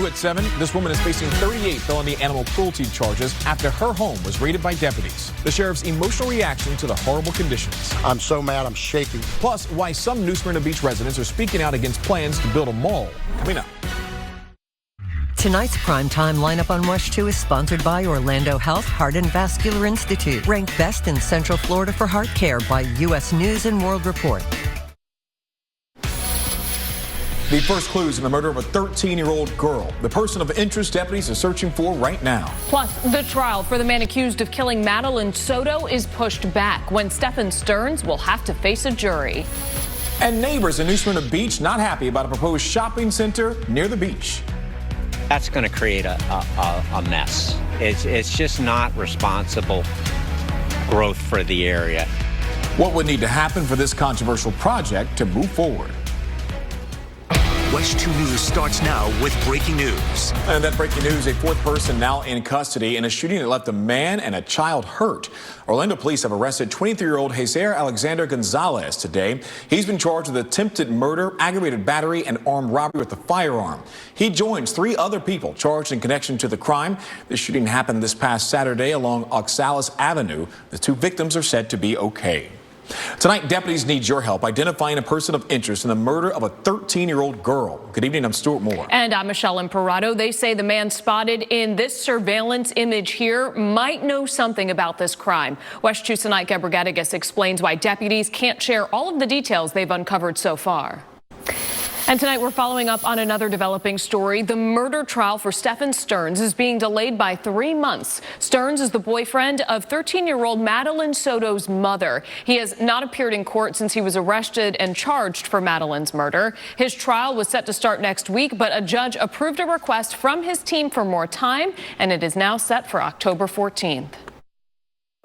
at 7, this woman is facing 38 felony animal cruelty charges after her home was raided by deputies. The sheriff's emotional reaction to the horrible conditions. I'm so mad, I'm shaking. Plus, why some New Smyrna Beach residents are speaking out against plans to build a mall. Coming up. Tonight's primetime lineup on WESH 2 is sponsored by Orlando Health Heart and Vascular Institute, ranked best in Central Florida for heart care by U.S. News and World Report. The first clues in the murder of a 13-year-old girl. The person of interest deputies are searching for right now. Plus, the trial for the man accused of killing Madeline Soto is pushed back when Stephen Stearns will have to face a jury. And neighbors in New Smyrna Beach not happy about a proposed shopping center near the beach. That's going to create a mess. It's just not responsible growth for the area. What would need to happen for this controversial project to move forward? WESH 2 News starts now with breaking news. And that breaking news, a fourth person now in custody in a shooting that left a man and a child hurt. Orlando police have arrested 23-year-old Jeser Alexander Gonzalez today. He's been charged with attempted murder, aggravated battery, and armed robbery with a firearm. He joins 3 other people charged in connection to the crime. The shooting happened this past Saturday along Oxalis Avenue. The 2 victims are said to be okay. Tonight, deputies need your help identifying a person of interest in the murder of a 13-year-old girl. Good evening, I'm Stuart Moore. And I'm Michelle Imparato. They say the man spotted in this surveillance image here might know something about this crime. WESH 2's Tonight, Geber Gadigas explains why deputies can't share all of the details they've uncovered so far. And tonight we're following up on another developing story. The murder trial for Stephen Stearns is being delayed by 3 months. Stearns is the boyfriend of 13-year-old Madeline Soto's mother. He has not appeared in court since he was arrested and charged for Madeline's murder. His trial was set to start next week, but a judge approved a request from his team for more time, and it is now set for October 14th.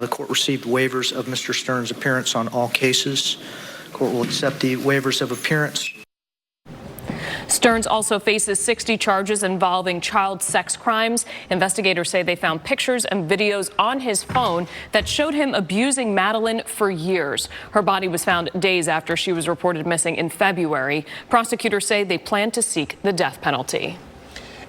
The court received waivers of Mr. Stearns' appearance on all cases. The court will accept the waivers of appearance. Stearns also faces 60 charges involving child sex crimes. Investigators say they found pictures and videos on his phone that showed him abusing Madeline for years. Her body was found days after she was reported missing in February. Prosecutors say they plan to seek the death penalty.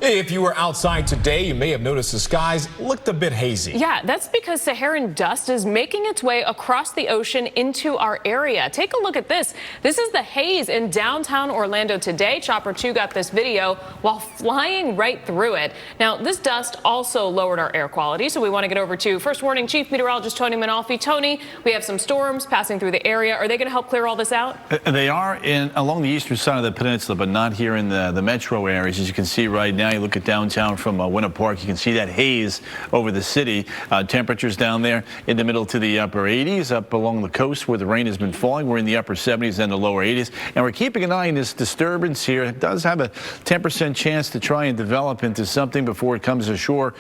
If you were outside today, you may have noticed the skies looked a bit hazy. Yeah, that's because Saharan dust is making its way across the ocean into our area. Take a look at this. This is the haze in downtown Orlando today. Chopper 2 got this video while flying right through it. Now, this dust also lowered our air quality, so we want to get over to First Warning Chief Meteorologist Tony Manalfi. Tony, we have some storms passing through the area. Are they going to help clear all this out? They are along the eastern side of the peninsula, but not here in the metro areas. As you can see right now, you look at downtown from Winter Park, you can see that haze over the city. Temperatures down there in the middle to the upper 80s. Up along the coast where the rain has been falling, we're in the upper 70s and the lower 80s. And we're keeping an eye on this disturbance here. It does have a 10% chance to try and develop into something before it comes ashore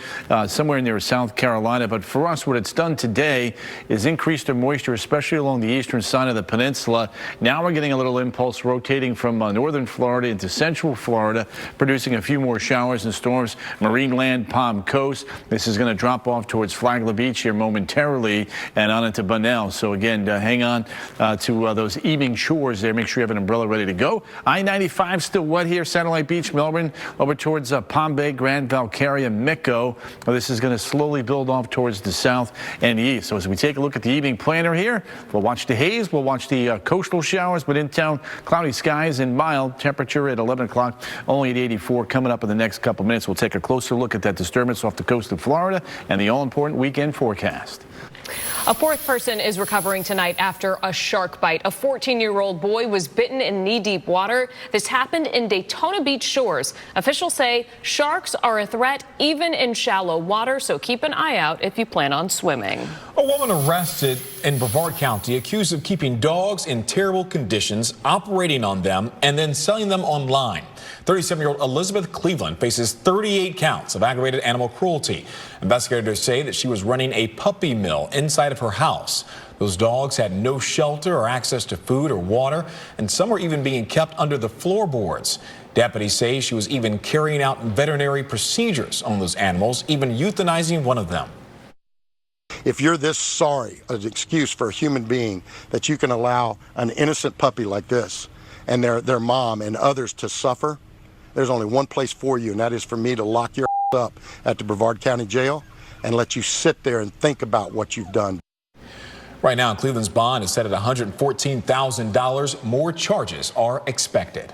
somewhere near South Carolina. But for us, what it's done today is increase the moisture, especially along the eastern side of the peninsula. Now we're getting a little impulse rotating from northern Florida into central Florida, producing a few more showers and storms. Marineland, Palm Coast. This is going to drop off towards Flagler Beach here momentarily and on into Bunnell. So again, hang on to those evening shores there. Make sure you have an umbrella ready to go. I-95 still wet here. Satellite Beach, Melbourne, over towards Palm Bay, Grand Valcaria, Mico. This is going to slowly build off towards the south and the east. So as we take a look at the evening planner here, we'll watch the haze, we'll watch the coastal showers, but in town, cloudy skies and mild. Temperature at 11 o'clock, only at 84. Coming up in the next couple minutes, we'll take a closer look at that disturbance off the coast of Florida and the all-important weekend forecast. A fourth person is recovering tonight after a shark bite. A 14-year-old boy was bitten in knee-deep water. This happened in Daytona Beach shores. Officials say sharks are a threat even in shallow water, so keep an eye out if you plan on swimming. A woman arrested in Brevard County accused of keeping dogs in terrible conditions, operating on them, and then selling them online. 37-year-old Elizabeth Cleveland faces 38 counts of aggravated animal cruelty. Investigators say that she was running a puppy mill inside of her house. Those dogs had no shelter or access to food or water, and some were even being kept under the floorboards. Deputies say she was even carrying out veterinary procedures on those animals, even euthanizing one of them. If you're this sorry, an excuse for a human being that you can allow an innocent puppy like this and their mom and others to suffer, there's only one place for you, and that is for me to lock your up at the Brevard County Jail and let you sit there and think about what you've done. Right now, Cleveland's bond is set at $114,000. More charges are expected.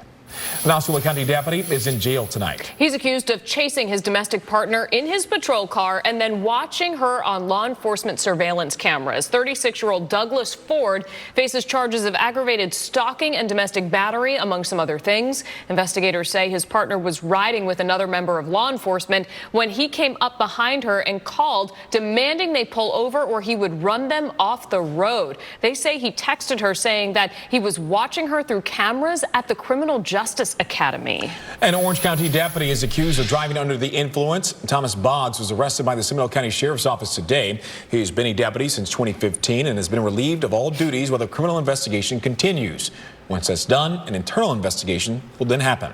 An Osceola County deputy is in jail tonight. He's accused of chasing his domestic partner in his patrol car and then watching her on law enforcement surveillance cameras. 36-year-old Douglas Ford faces charges of aggravated stalking and domestic battery, among some other things. Investigators say his partner was riding with another member of law enforcement when he came up behind her and called, demanding they pull over or he would run them off the road. They say he texted her saying that he was watching her through cameras at the Criminal Justice Academy. An Orange County deputy is accused of driving under the influence. Thomas Boggs was arrested by the Seminole County Sheriff's Office today. He has been a deputy since 2015 and has been relieved of all duties while the criminal investigation continues. Once that's done, an internal investigation will then happen.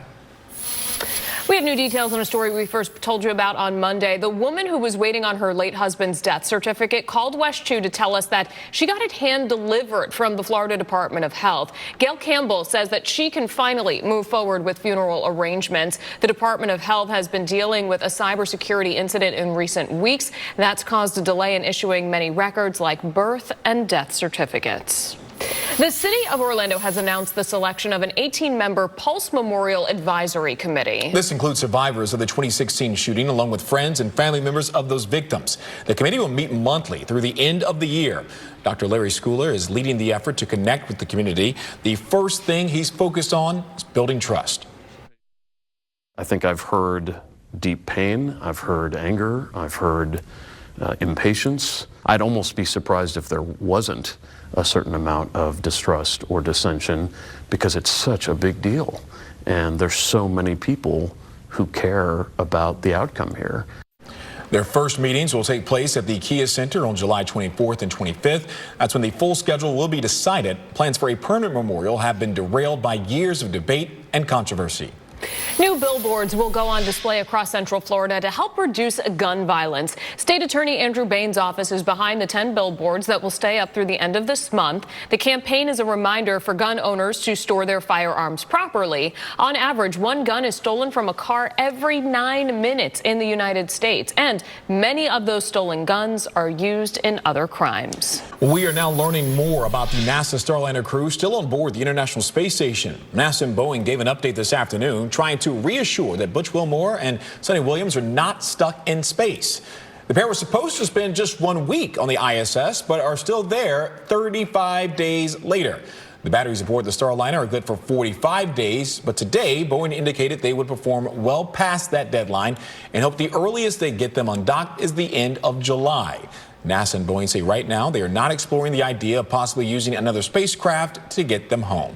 We have new details on a story we first told you about on Monday. The woman who was waiting on her late husband's death certificate called WESH 2 to tell us that she got it hand-delivered from the Florida Department of Health. Gail Campbell says that she can finally move forward with funeral arrangements. The Department of Health has been dealing with a cybersecurity incident in recent weeks. That's caused a delay in issuing many records like birth and death certificates. The city of Orlando has announced the selection of an 18-member Pulse Memorial Advisory Committee. This includes survivors of the 2016 shooting, along with friends and family members of those victims. The committee will meet monthly through the end of the year. Dr. Larry Schooler is leading the effort to connect with the community. The first thing he's focused on is building trust. I think I've heard deep pain, I've heard anger, I've heard impatience. I'd almost be surprised if there wasn't a certain amount of distrust or dissension, because it's such a big deal. And there's so many people who care about the outcome here. Their first meetings will take place at the Kia Center on July 24th and 25th. That's when the full schedule will be decided. Plans for a permanent memorial have been derailed by years of debate and controversy. New billboards will go on display across Central Florida to help reduce gun violence. State Attorney Andrew Bain's office is behind the 10 billboards that will stay up through the end of this month. The campaign is a reminder for gun owners to store their firearms properly. On average, one gun is stolen from a car every 9 minutes in the United States, and many of those stolen guns are used in other crimes. We are now learning more about the NASA Starliner crew still on board the International Space Station. NASA and Boeing gave an update this afternoon, trying to reassure that Butch Wilmore and Sonny Williams are not stuck in space. The pair were supposed to spend just 1 week on the ISS, but are still there 35 days later. The batteries aboard the Starliner are good for 45 days, but today Boeing indicated they would perform well past that deadline and hope the earliest they get them undocked is the end of July. NASA and Boeing say right now they are not exploring the idea of possibly using another spacecraft to get them home.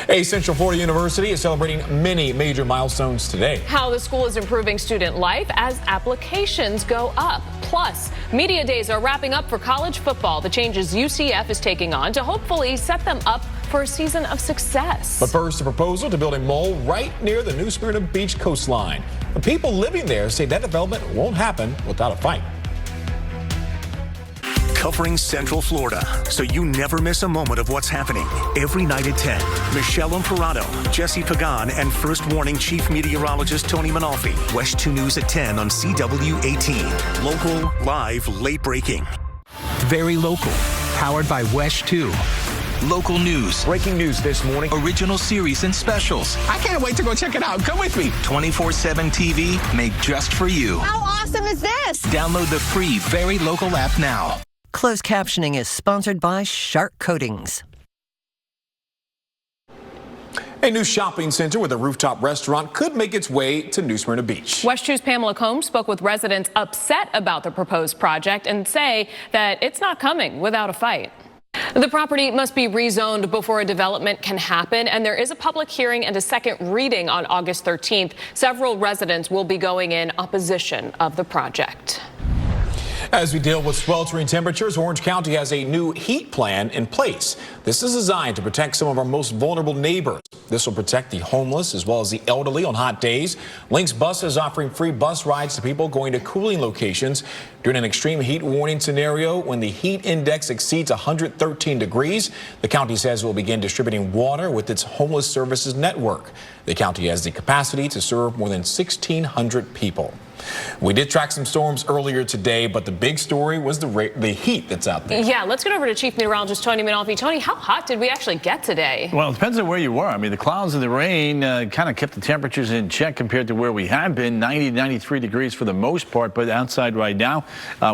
A Central Florida university is celebrating many major milestones today. How the school is improving student life as applications go up. Plus, media days are wrapping up for college football. The changes UCF is taking on to hopefully set them up for a season of success. But first, a proposal to build a mall right near the New Smyrna Beach coastline. The people living there say that development won't happen without a fight. Covering Central Florida, so you never miss a moment of what's happening. Every night at 10, Michelle Imparato, Jesse Pagan, and First Warning Chief Meteorologist Tony Manalfi. WESH 2 News at 10 on CW18. Local, live, late breaking. Very local, powered by WESH 2. Local news. Breaking news this morning. Original series and specials. I can't wait to go check it out. Come with me. 24/7 TV made just for you. How awesome is this? Download the free Very Local app now. Closed captioning is sponsored by Shark Coatings. A new shopping center with a rooftop restaurant could make its way to New Smyrna Beach. WESH 2's Pamela Combs spoke with residents upset about the proposed project and say that it's not coming without a fight. The property must be rezoned before a development can happen, and there is a public hearing and a second reading on August 13th. Several residents will be going in opposition of the project. As we deal with sweltering temperatures, Orange County has a new heat plan in place. This is designed to protect some of our most vulnerable neighbors. This will protect the homeless as well as the elderly on hot days. Lynx Bus is offering free bus rides to people going to cooling locations during an extreme heat warning scenario. When the heat index exceeds 113 degrees, the county says it will begin distributing water with its homeless services network. The county has the capacity to serve more than 1,600 people. We did track some storms earlier today, but the big story was the heat that's out there. Yeah, let's get over to Chief Meteorologist Tony Manalfi. Tony, how hot did we actually get today? Well, it depends on where you were. I mean, the clouds and the rain kind of kept the temperatures in check compared to where we have been. 90, 93 degrees for the most part, but outside right now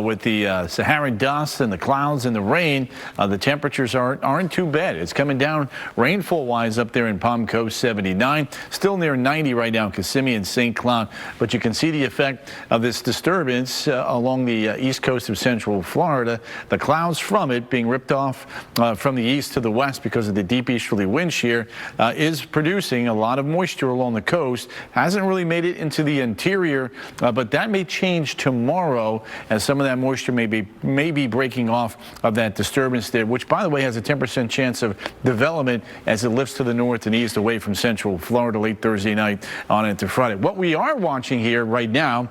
with the Saharan dust and the clouds and the rain, the temperatures aren't too bad. It's coming down rainfall-wise up there in Palm Coast, 79. Still near 90 right now in Kissimmee and St. Cloud, but you can see the effect of this disturbance along the east coast of central Florida. The clouds from it being ripped off from the east to the west because of the deep easterly wind shear is producing a lot of moisture along the coast. Hasn't really made it into the interior, but that may change tomorrow as some of that moisture may be breaking off of that disturbance there, which by the way has a 10% chance of development as it lifts to the north and east away from central Florida late Thursday night on into Friday. What we are watching here right now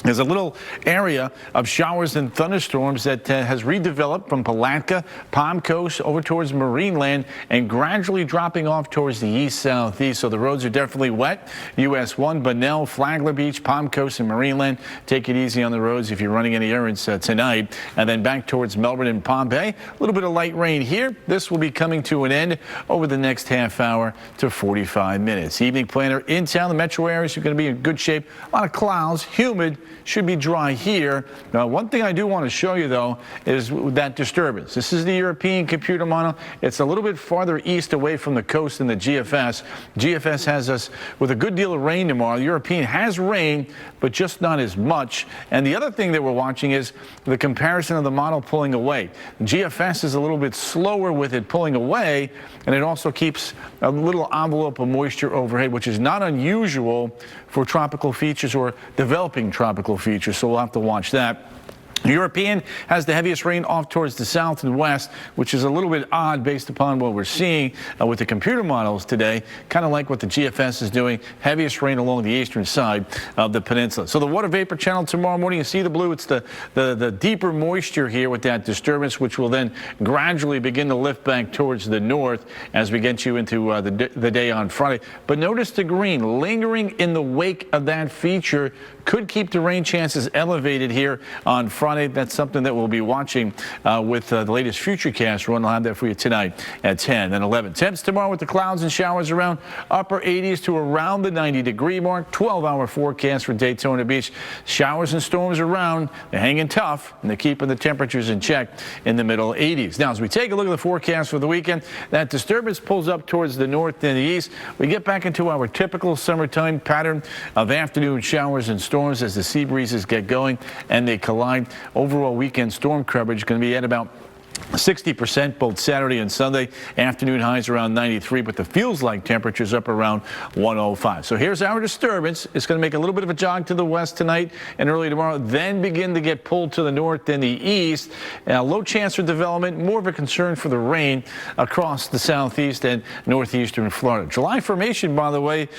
there's a little area of showers and thunderstorms that has redeveloped from Palatka, Palm Coast over towards Marineland and gradually dropping off towards the east-southeast. So the roads are definitely wet. US 1, Bunnell, Flagler Beach, Palm Coast and Marineland. Take it easy on the roads if you're running any errands tonight. And then back towards Melbourne and Palm Bay. A little bit of light rain here. This will be coming to an end over the next half hour to 45 minutes. Evening planner in town. The metro areas are going to be in good shape. A lot of clouds, humid. Should be dry here. One thing I do want to show you, though, is that disturbance. This is the European computer model. It's a little bit farther east away from the coast than the GFS. GFS has us with a good deal of rain tomorrow. The European has rain, but just not as much. And the other thing that we're watching is the comparison of the model pulling away. GFS is a little bit slower with it pulling away, and it also keeps a little envelope of moisture overhead, which is not unusual for tropical features or developing tropical features, so we'll have to watch that. The European has the heaviest rain off towards the south and west, which is a little bit odd based upon what we're seeing with the computer models today, kind of like what the GFS is doing. Heaviest rain along the eastern side of the peninsula. So the water vapor channel tomorrow morning, you see the blue, it's the deeper moisture here with that disturbance, which will then gradually begin to lift back towards the north as we get you into the day on Friday. But notice the green lingering in the wake of that feature could keep the rain chances elevated here on Friday. That's something that we'll be watching with the latest Futurecast run. I'll have that for you tonight at 10 and 11. Temps tomorrow with the clouds and showers around upper 80s to around the 90-degree mark. 12-hour forecast for Daytona Beach. Showers and storms around. They're hanging tough, and they're keeping the temperatures in check in the middle 80s. Now, as we take a look at the forecast for the weekend, that disturbance pulls up towards the north and the east. We get back into our typical summertime pattern of afternoon showers and storms as the sea breezes get going and they collide. Overall weekend storm coverage going to be at about 60% both Saturday and Sunday. Afternoon highs around 93, but the feels like temperatures up around 105. So here's our disturbance. It's going to make a little bit of a jog to the west tonight and early tomorrow, then begin to get pulled to the north and the east. Low chance for development, more of a concern for the rain across the southeast and northeastern Florida. July formation, by the way,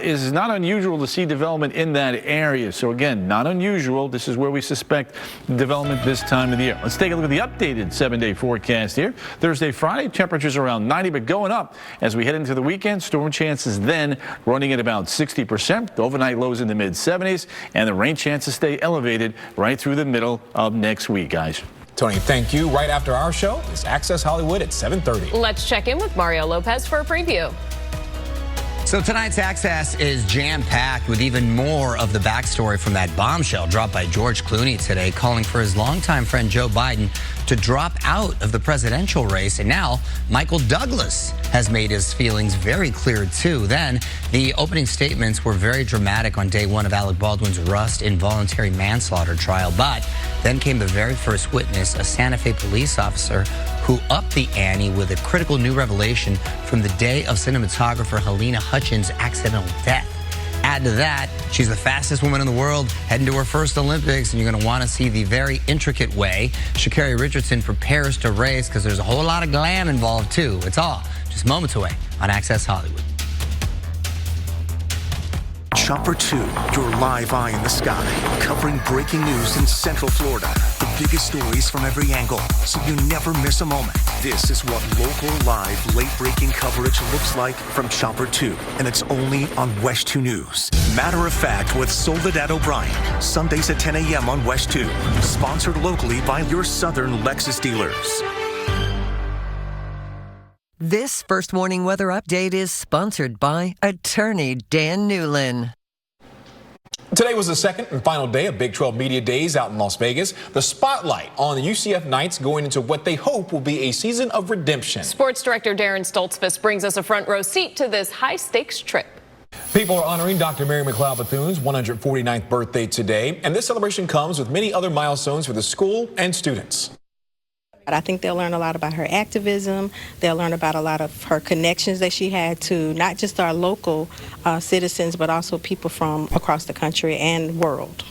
is not unusual to see development in that area. So again, not unusual. This is where we suspect development this time of the year. Let's take a look at the updated 7-day forecast here. Thursday, Friday, temperatures around 90, but going up as we head into the weekend. Storm chances then running at about 60%. The overnight lows in the mid-70s, and the rain chances stay elevated right through the middle of next week, guys. Tony, thank you. Right after our show is Access Hollywood at 7:30. Let's check in with Mario Lopez for a preview. So tonight's Access is jam-packed with even more of the backstory from that bombshell dropped by George Clooney today, calling for his longtime friend Joe Biden to drop out of the presidential race. And now Michael Douglas has made his feelings very clear, too. Then the opening statements were very dramatic on day one of Alec Baldwin's Rust involuntary manslaughter trial. But then came the very first witness, a Santa Fe police officer who upped the ante with a critical new revelation from the day of cinematographer Helena Hutchins' accidental death. As Add to that, she's the fastest woman in the world, heading to her first Olympics, and you're going to want to see the very intricate way Sha'Carri Richardson prepares to race, because there's a whole lot of glam involved, too. It's all just moments away on Access Hollywood. Chopper 2, your live eye in the sky, covering breaking news in Central Florida. The biggest stories from every angle, so you never miss a moment. This is what local, live, late-breaking coverage looks like from Chopper 2, and it's only on WESH 2 News. Matter of Fact with Soledad O'Brien, Sundays at 10 a.m. on WESH 2. Sponsored locally by your Southern Lexus dealers. This First Morning Weather Update is sponsored by attorney Dan Newlin. Today was the second and final day of Big 12 Media Days out in Las Vegas. The spotlight on the UCF Knights going into what they hope will be a season of redemption. Sports director Darren Stoltzfus brings us a front row seat to this high-stakes trip. People are honoring Dr. Mary McLeod Bethune's 149th birthday today, and this celebration comes with many other milestones for the school and students. I think they'll learn a lot about her activism. They'll learn about a lot of her connections that she had to not just our local citizens, but also people from across the country and world.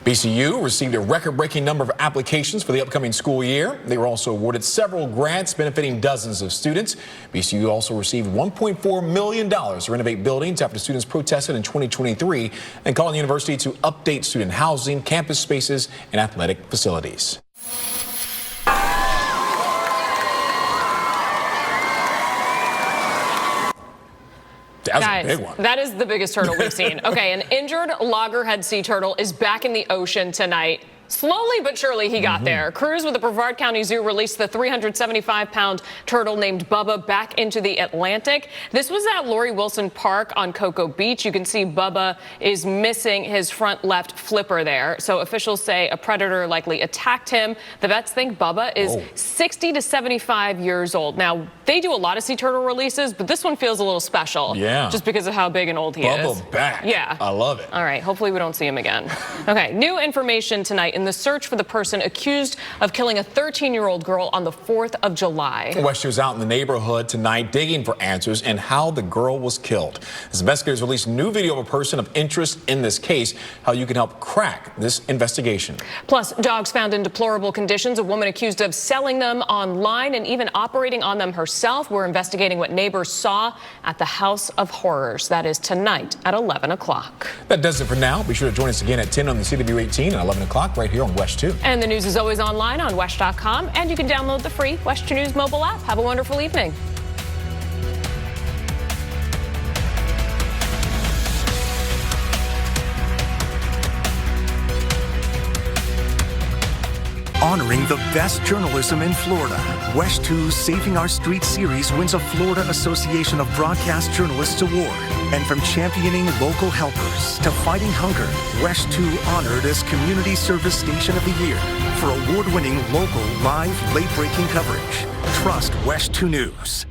BCU received a record-breaking number of applications for the upcoming school year. They were also awarded several grants benefiting dozens of students. BCU also received $1.4 million to renovate buildings after students protested in 2023 and called on the university to update student housing, campus spaces, and athletic facilities. That was Guys, a big one. That is the biggest turtle we've seen. Okay, an injured loggerhead sea turtle is back in the ocean tonight. Slowly but surely he got there. Crews with the Brevard County Zoo released the 375-pound turtle named Bubba back into the Atlantic. This was at Lori Wilson Park on Cocoa Beach. You can see Bubba is missing his front left flipper there. So officials say a predator likely attacked him. The vets think Bubba is 60 to 75 years old. Now, they do a lot of sea turtle releases, but this one feels a little special. Yeah. Just because of how big and old he is. Bubba back. Yeah. I love it. All right. Hopefully we don't see him again. Okay. New information tonight in the search for the person accused of killing a 13-year-old girl on the 4th of July. WESH was out in the neighborhood tonight digging for answers and how the girl was killed. As investigators released new video of a person of interest in this case, how you can help crack this investigation. Plus, dogs found in deplorable conditions, a woman accused of selling them online and even operating on them herself. We're investigating what neighbors saw at the House of Horrors. That is tonight at 11 o'clock. That does it for now. Be sure to join us again at 10 on the CW 18 and 11 o'clock right here on WESH 2. And the news is always online on WESH.com, and you can download the free WESH 2 News mobile app. Have a wonderful evening. Honoring the best journalism in Florida. WESH 2's Saving Our Streets series wins a Florida Association of Broadcast Journalists Award. And from championing local helpers to fighting hunger, WESH 2 honored as Community Service Station of the Year for award-winning local, live, late-breaking coverage. Trust WESH 2 News.